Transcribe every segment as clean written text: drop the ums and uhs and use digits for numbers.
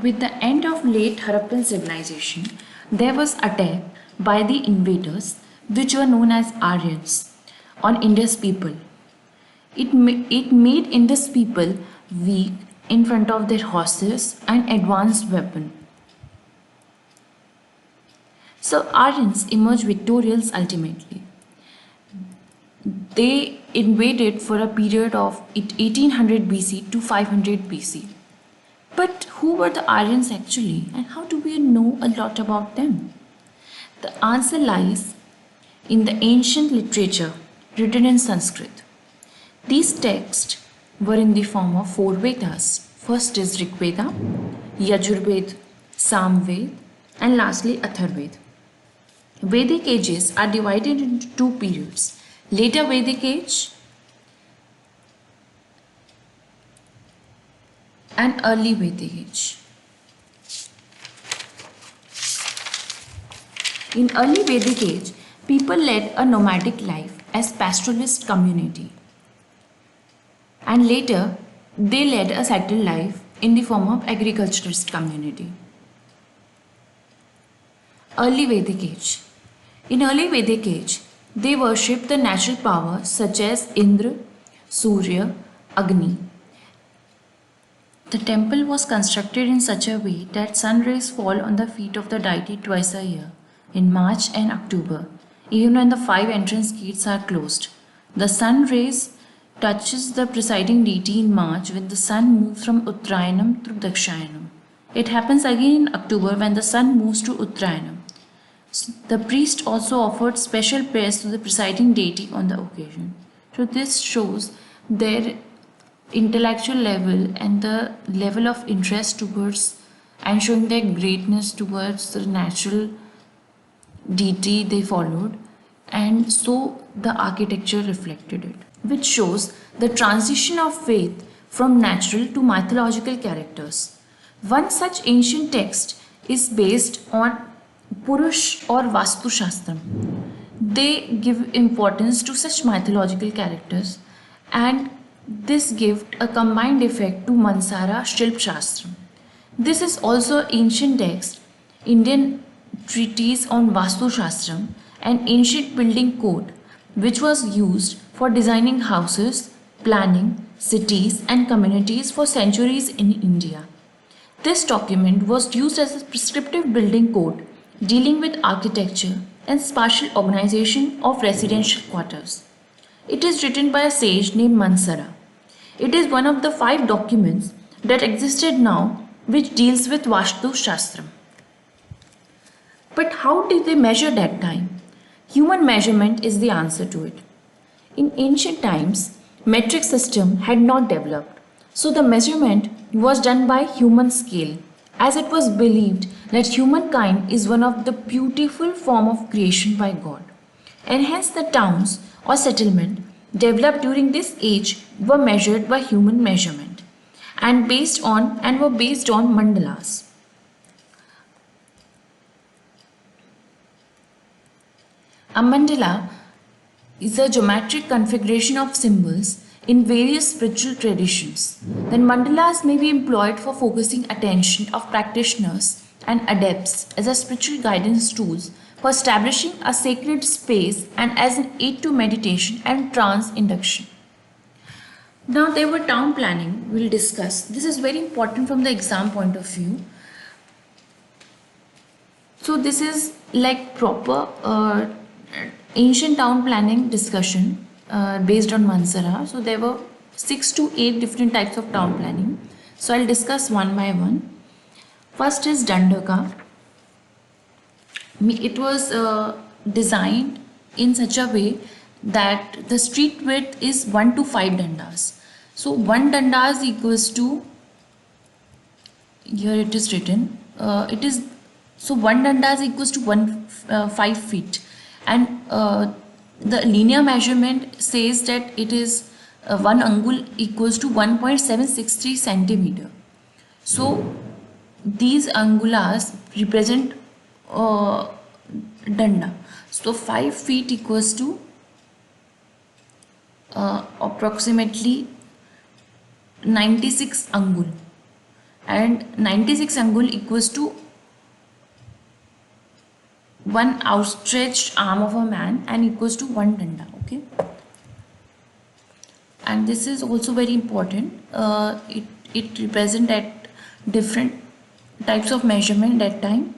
With the end of late Harappan civilization, there was attack by the invaders, which were known as Aryans, on Indus people. It made Indus people weak in front of their horses and advanced weapon. So Aryans emerged victorious ultimately. They invaded for a period of 1800 BC to 500 BC. But who were the Aryans actually, and how do we know a lot about them? The answer lies in the ancient literature written in Sanskrit. These texts were in the form of four Vedas. First is Rig Veda, Yajurved, Samved, and lastly Atharved. Vedic ages are divided into two periods: later Vedic age and early Vedic age. In early Vedic age, people led a nomadic life as pastoralist community, and later they led a settled life in the form of agriculturist community. Early Vedic age. In early Vedic age, they worshipped the natural powers such as Indra, Surya, Agni. The temple was constructed in such a way that sun rays fall on the feet of the deity twice a year, in March and October, even when the 5 entrance gates are closed. The sun rays touches the presiding deity in March when the sun moves from Uttarayanam to Dakshayanam. It happens again in October when the sun moves to Uttarayanam. The priest also offered special prayers to the presiding deity on the occasion. So this shows their intellectual level and the level of interest towards, and showing their greatness towards the natural deity they followed, and so the architecture reflected it, which shows the transition of faith from natural to mythological characters. One such ancient text is based on Purush or Vastu Shastram. They give importance to such mythological characters, and this gives a combined effect to Mansara Shilp Shastram. This is also ancient text, Indian treatise on Vastu Shastram, an ancient building code which was used for designing houses, planning cities and communities for centuries in India. This document was used as a prescriptive building code dealing with architecture and spatial organization of residential quarters. It is written by a sage named Mansara. It is one of the 5 documents that existed now which deals with Vastu Shastram. But how did they measure that time? Human measurement is the answer to it. In ancient times, metric system had not developed, so the measurement was done by human scale, as it was believed that humankind is one of the beautiful form of creation by God, and hence the towns or settlement developed during this age were measured by human measurement and were based on mandalas. A mandala is a geometric configuration of symbols in various spiritual traditions. Then mandalas may be employed for focusing attention of practitioners and adepts as a spiritual guidance tools for establishing a sacred space and as an aid to meditation and trance induction. Now there were town planning, we'll discuss. This is very important from the exam point of view. So this is like proper ancient town planning discussion based on Mansara. So there were 6 to 8 different types of town planning. So I'll discuss one by one. First is Dandaka. It was designed in such a way that the street width is 1 to 5 dandas. So 1 danda is equals to, here it is written, so 1 danda is equals to 5 feet, and the linear measurement says that it is 1 angul equals to 1.763 centimeter. So these angulas represent danda. So 5 feet equals to approximately 96 angul, and 96 angul equals to one outstretched arm of a man and equals to one danda. Okay, and this is also very important. It represent at different types of measurement that time.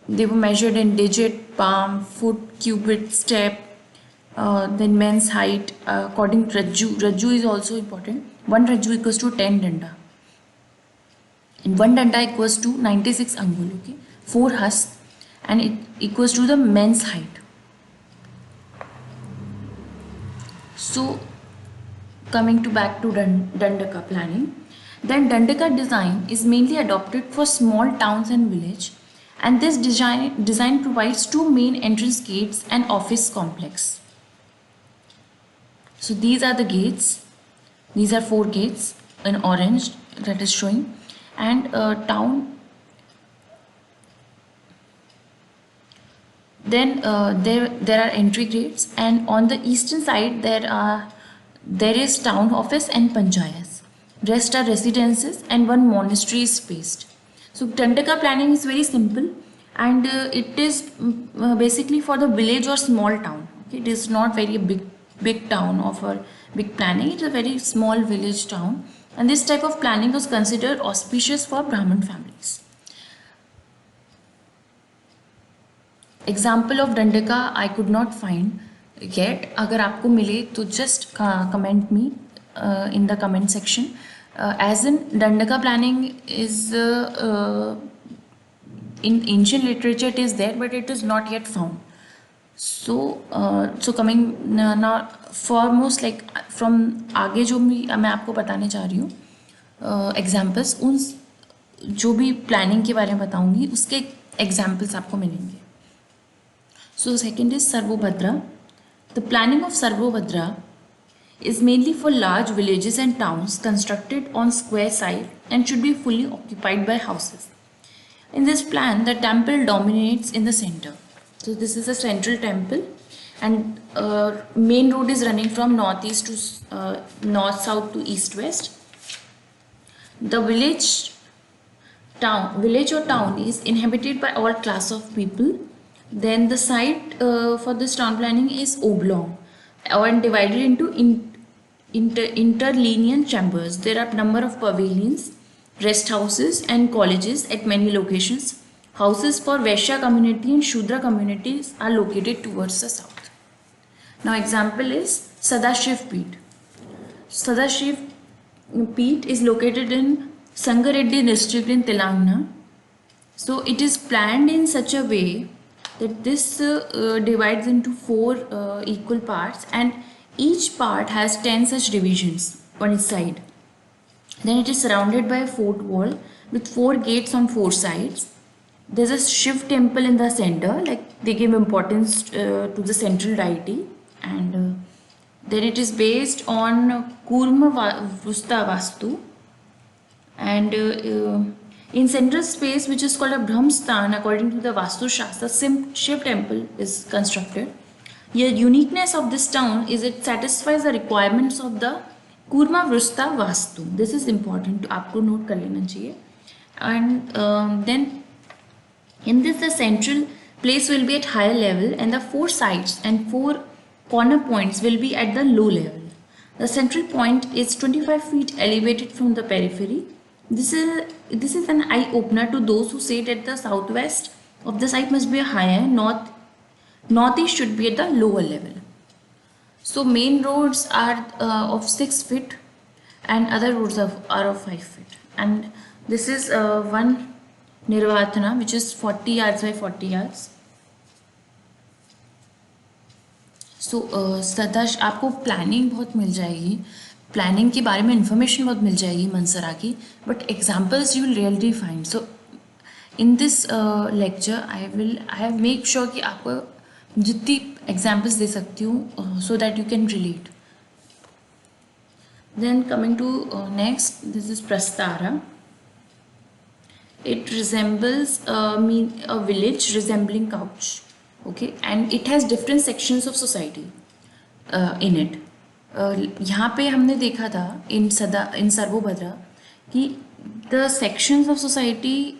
They were measured in digit, palm, foot, cubit, step, then men's height according to Rajju. Rajju is also important. One Rajju equals to 10 danda. And one danda equals to 96 angul. Okay, 4 hast, and it equals to the men's height. So coming to back to Dandaka planning, then Dandaka design is mainly adopted for small towns and village, and this design provides two main entrance gates and office complex. So these are the gates. These are 4 gates in orange that is showing, and town. Then there are entry gates, and on the eastern side there is town office and panchayats. Rest are residences and one monastery is spaced. So Dandaka planning is very simple, and it is basically for the village or small town. Okay, it is not very big town of a big planning. It's a very small village town, and this type of planning was considered auspicious for Brahmin families. Example of Dandaka I could not find yet. अगर आपको मिले तो just comment me in the comment section. As in Dandaka planning is in ancient literature it is there, but it is not yet found. So coming now foremost, like from आगे जो मैं आपको बताने जा रही हूँ examples, उन जो भी planning के बारे में बताऊँगी उसके examples आपको मिलेंगे. So second is Sarvobhadra. The planning of Sarvobhadra is mainly for large villages and towns constructed on square site and should be fully occupied by houses. In this plan, the temple dominates in the center. So this is a central temple, and main road is running from northeast to north-south to east-west. The village or town is inhabited by all class of people. Then the site for this town planning is oblong and divided into interlinear chambers. There are number of pavilions, rest houses and colleges at many locations. Houses for Vaishya community and Shudra communities are located towards the south. Now example is Sadashiv Peeth. Sadashiv Peeth is located in Sangareddy district in Telangana. So it is planned in such a way that this divides into 4 equal parts, and each part has 10 such divisions on its side. Then it is surrounded by a fort wall with 4 gates on 4 sides. There's a Shiv temple in the center, like they give importance to the central deity, and then it is based on Kurma Vrusta Vastu, and in central space, which is called a Brahmasthan, according to the Vastu Shastra, Shiv temple is constructed. The uniqueness of this town is it satisfies the requirements of the Kurma Vrusta Vastu. This is important to आपको note कर लेना चाहिए. And then in this, the central place will be at higher level, and the 4 sides and 4 corner points will be at the low level. The central point is 25 feet elevated from the periphery. This is an eye opener to those who say that the southwest of the site must be higher, northeast should be at the lower level. So main roads are of 6 feet and other roads are of 5 feet. And this is one Nirvatana, which is 40 yards by 40 yards. So सदाश आपको planning बहुत मिल जाएगी, planning के बारे में information बहुत मिल जाएगी मनसरा की, but examples you will really find. So in this lecture I have make sure कि आपको जितनी एग्जाम्पल्स दे सकती हूँ so that you can relate. Then coming to next, this is प्रस्तारा. It resembles a village resembling couch, okay, and it has different sections of society in it. यहाँ पे हमने देखा था इन सर्वोभद्रा कि the sections of society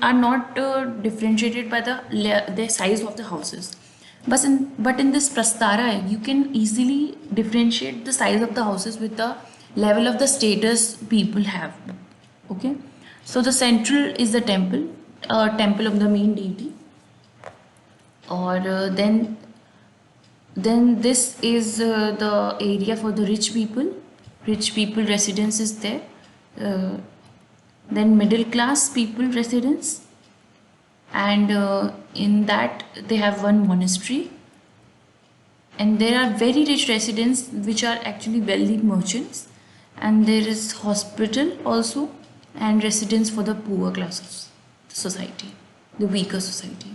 are not differentiated by the size of the houses. But in this Prastara, you can easily differentiate the size of the houses with the level of the status people have. Okay, so the central is the temple, temple of the main deity, or then this is the area for the rich people. Rich people residence is there. Uh, then middle class people residence, and in that they have one monastery, and there are very rich residents which are actually wealthy merchants, and there is hospital also, and residence for the poor class of society, the weaker society.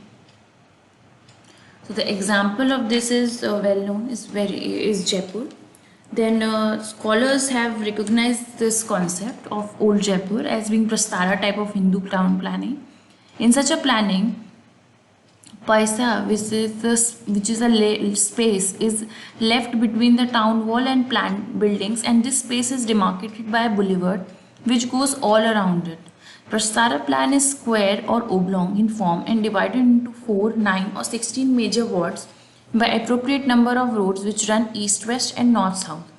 So the example of this is well known, is Jaipur. Then scholars have recognized this concept of old Jaipur as being Prastara type of Hindu town planning. In such a planning, Paisa, which is a space, is left between the town wall and planned buildings, and this space is demarcated by a boulevard which goes all around it. Prastara plan is square or oblong in form and divided into 4, 9 or 16 major wards by appropriate number of roads which run east-west and north-south.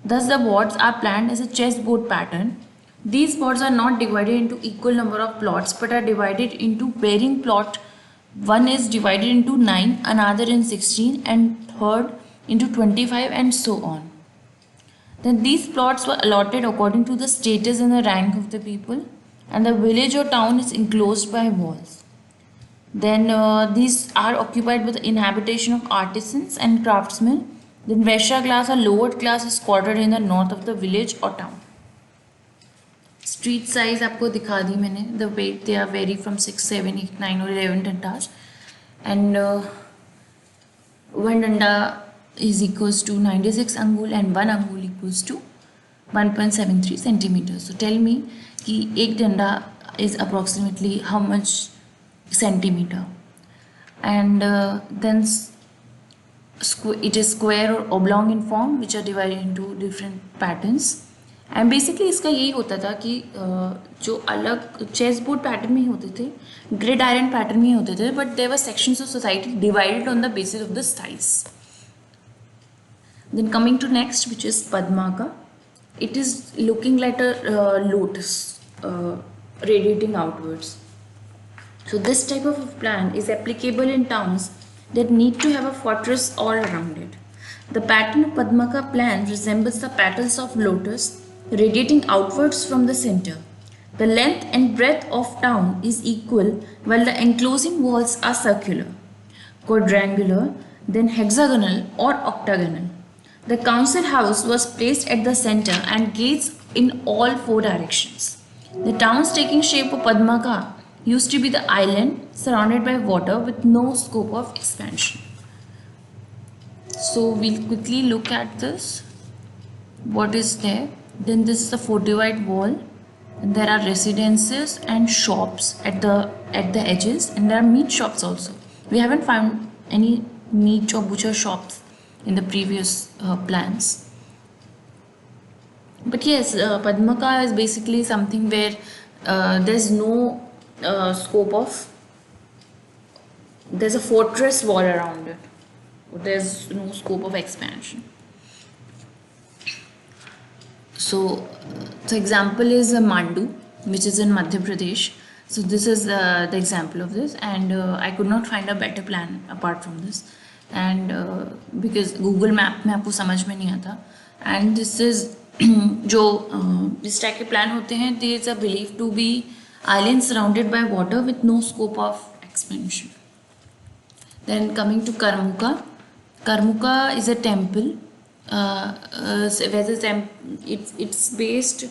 Thus the wards are planned as a chessboard pattern. These wards are not divided into equal number of plots but are divided into bearing plot. One is divided into 9, another in 16 and third into 25 and so on. Then these plots were allotted according to the status and the rank of the people, and the village or town is enclosed by walls. Then these are occupied with the inhabitation of artisans and craftsmen. Then Vaishya class or lower class is quartered in the north of the village or town. Street size आपको दिखा दी मैंने. The weight they are vary from 6, 7, 8, 9 or 11 dandas, and one danda is equals to 96 angul and 1 angul equals to 1.73 centimeters. So tell me कि एक डंडा is approximately how much centimeter, and then it is square or oblong in form which are divided into different patterns. And basically इसका यही होता था कि जो अलग चेस बोर्ड पैटर्न में ही होते थे, ग्रिड आयरन पैटर्न में ही होते थे, but there were sections of society divided on the basis of the size. Then coming to next, which is Padmaka. It is looking like a lotus radiating outwards. So this type of plan is applicable in towns that need to have a fortress all around it. The pattern of Padmaka plan resembles the patterns of lotus radiating outwards from the center. The length and breadth of town is equal while the enclosing walls are circular, quadrangular, then hexagonal or octagonal. The council house was placed at the center and gates in all 4 directions. The towns taking shape of Padmaka used to be the island surrounded by water with no scope of expansion. So we'll quickly look at this. What is there? Then this is the fortified wall. And there are residences and shops at the edges, and there are meat shops also. We haven't found any meat or butcher shops in the previous plans. But yes, Padmaka is basically something where there's no scope of, there's a fortress wall around it. There's no scope of expansion. So the example is Mandu, which is in Madhya Pradesh. So this is the example of this, and I could not find a better plan apart from this, and because Google Map में आपको समझ में नहीं आता. And this is जो इस type के plan होते हैं, these are believed to be islands surrounded by water with no scope of expansion. Then coming to Karmuka. Karmuka is a temple. It's based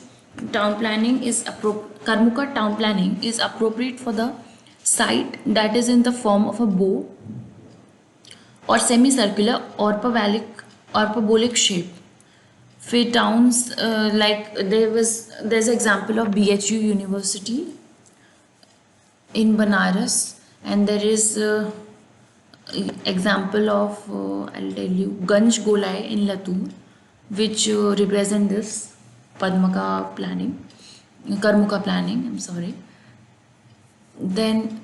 town planning is Karmuka town planning is appropriate for the site that is in the form of a bow or semicircular or parabolic shape. For towns like there's an example of BHU University in Banaras, and there is example of I'll tell you Ganj Golai in Latur, which represent this Padmaka planning. Karmuka planning, I'm sorry. Then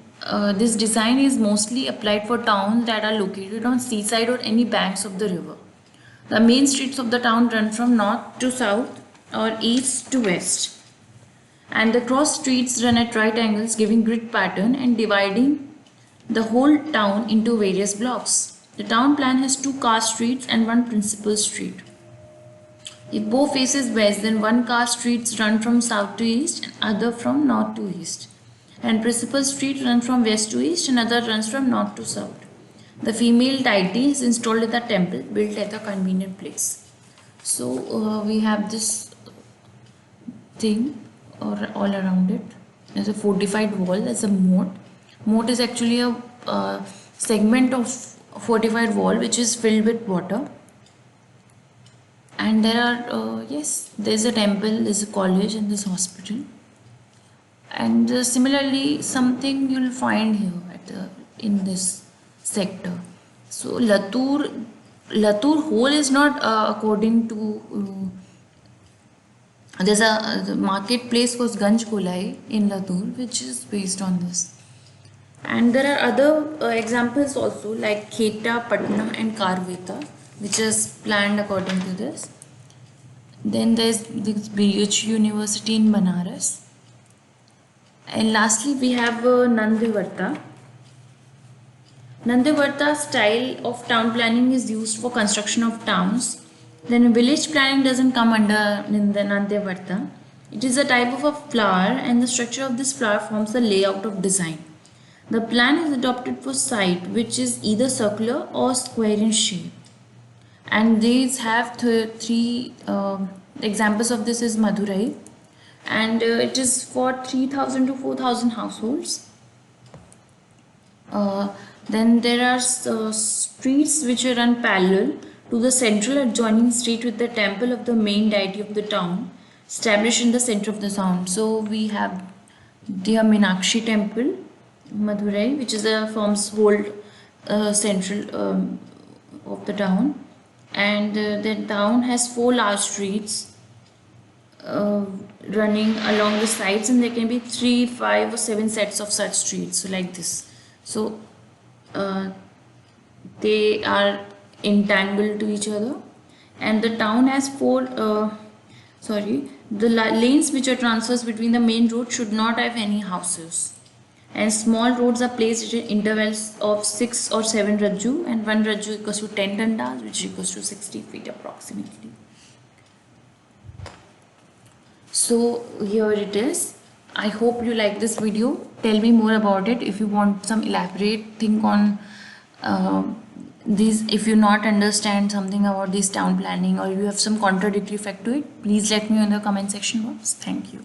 this design is mostly applied for towns that are located on seaside or any banks of the river. The main streets of the town run from north to south or east to west, and the cross streets run at right angles, giving grid pattern and dividing the whole town into various blocks. The town plan has two car streets and one principal street. If both faces west, then one car streets run from south to east and other from north to east. And principal street run from west to east and other runs from north to south. The female deity is installed at the temple built at a convenient place. So we have this thing or all around it. There's a fortified wall. There's a moat. Moat is actually a segment of fortified wall which is filled with water. And there are there's a temple, there's a college, and there's a hospital. And similarly, something you'll find here in this sector. So Latur whole is not according to. There's the marketplace was Ganj Kolai in Latur, which is based on this. And there are other examples also like Kheta, Patna, and Karveta, which is planned according to this. Then there's this BH University in Banaras. And lastly, we have Nandivarta. Nandivarta style of town planning is used for construction of towns. Then village planning doesn't come under Nandivarta. It is a type of a flower, and the structure of this flower forms the layout of design. The plan is adopted for site which is either circular or square in shape. And these have three examples of this is Madurai, and it is for 3,000 to 4,000 households. Then there are streets which run parallel to the central adjoining street with the temple of the main deity of the town established in the center of the town. So we have the Meenakshi temple, Madurai, which is forms whole central of the town. And the town has 4 large streets running along the sides, and there can be 3, 5 or 7 sets of such streets, so like this. So they are entangled to each other, and the town has 4 the lanes which are transfers between the main road should not have any houses, and small roads are placed at intervals of 6 or 7 rajju, and 1 rajju equals to 10 dandas, which equals to 60 feet approximately. So here it is. I hope you like this video. Tell me more about it if you want some elaborate thing on these. If you not understand something about this town planning, or you have some contradictory fact to it, please let me know in the comment section box. Thank you.